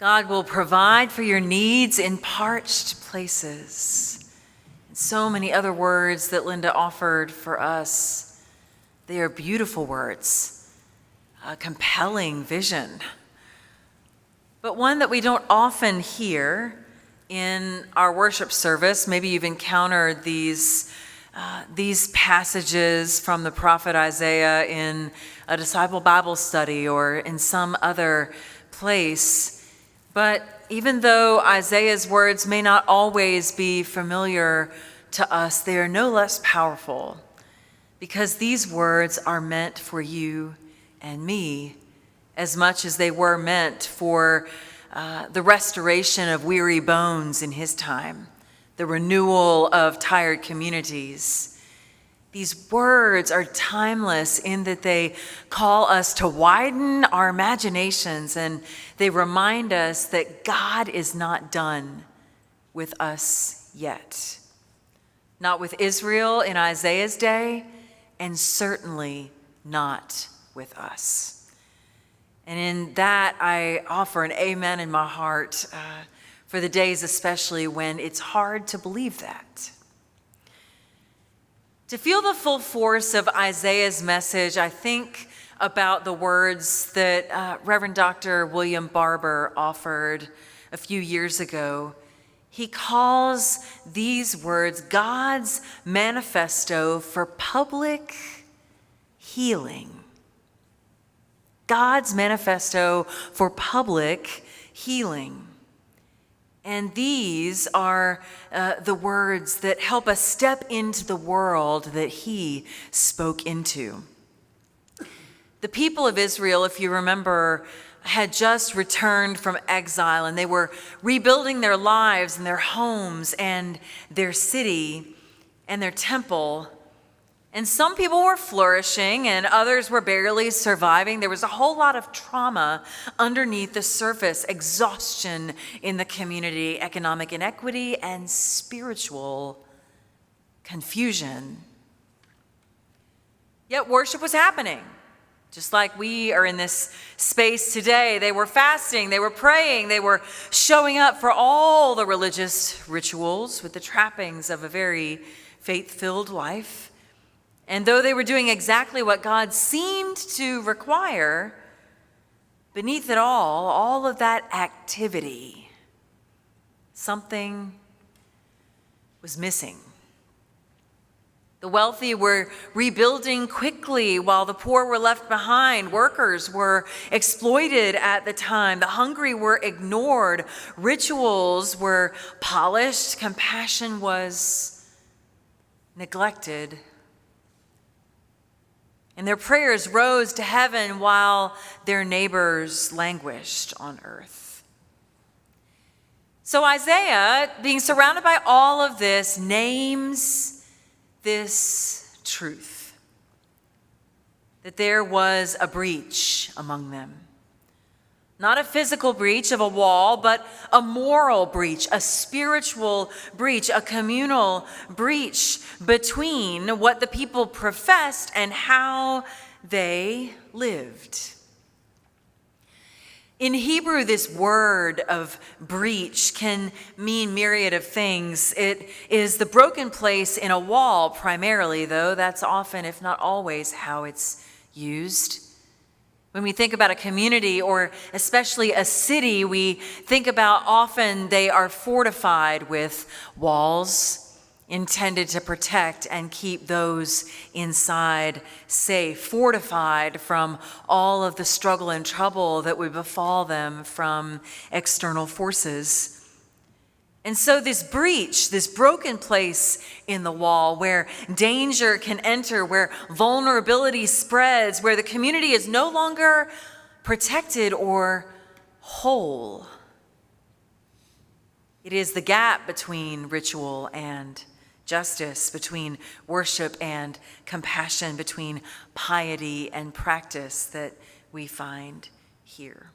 God will provide for your needs in parched places. And so many other words that Linda offered for us. They are beautiful words, a compelling vision, but one that we don't often hear in our worship service. Maybe you've encountered these passages from the prophet Isaiah in a disciple Bible study or in some other place. But even though Isaiah's words may not always be familiar to us, they are no less powerful because these words are meant for you and me as much as they were meant for the restoration of weary bones in his time, the renewal of tired communities. These words are timeless in that they call us to widen our imaginations, and they remind us that God is not done with us yet. Not with Israel in Isaiah's day, and certainly not with us. And in that, I offer an amen in my heart for the days especially when it's hard to believe that. To feel the full force of Isaiah's message, I think about the words that Reverend Dr. William Barber offered a few years ago. He calls these words God's manifesto for public healing. God's manifesto for public healing. And these are the words that help us step into the world that he spoke into. The people of Israel, if you remember, had just returned from exile, and they were rebuilding their lives and their homes and their city and their temple. And some people were flourishing and others were barely surviving. There was a whole lot of trauma underneath the surface, exhaustion in the community, economic inequity, and spiritual confusion. Yet worship was happening, just like we are in this space today. They were fasting, they were praying, they were showing up for all the religious rituals with the trappings of a very faith-filled life. And though they were doing exactly what God seemed to require, beneath it all of that activity, something was missing. The wealthy were rebuilding quickly while the poor were left behind. Workers were exploited at the time. The hungry were ignored. Rituals were polished. Compassion was neglected. And their prayers rose to heaven while their neighbors languished on earth. So Isaiah, being surrounded by all of this, names this truth, that there was a breach among them. Not a physical breach of a wall, but a moral breach, a spiritual breach, a communal breach between what the people professed and how they lived. In Hebrew, this word of breach can mean myriad of things. It is the broken place in a wall primarily, though. That's often, if not always, how it's used. When we think about a community or especially a city, we think about often they are fortified with walls intended to protect and keep those inside safe, fortified from all of the struggle and trouble that would befall them from external forces. And so this breach, this broken place in the wall where danger can enter, where vulnerability spreads, where the community is no longer protected or whole. It is the gap between ritual and justice, between worship and compassion, between piety and practice that we find here.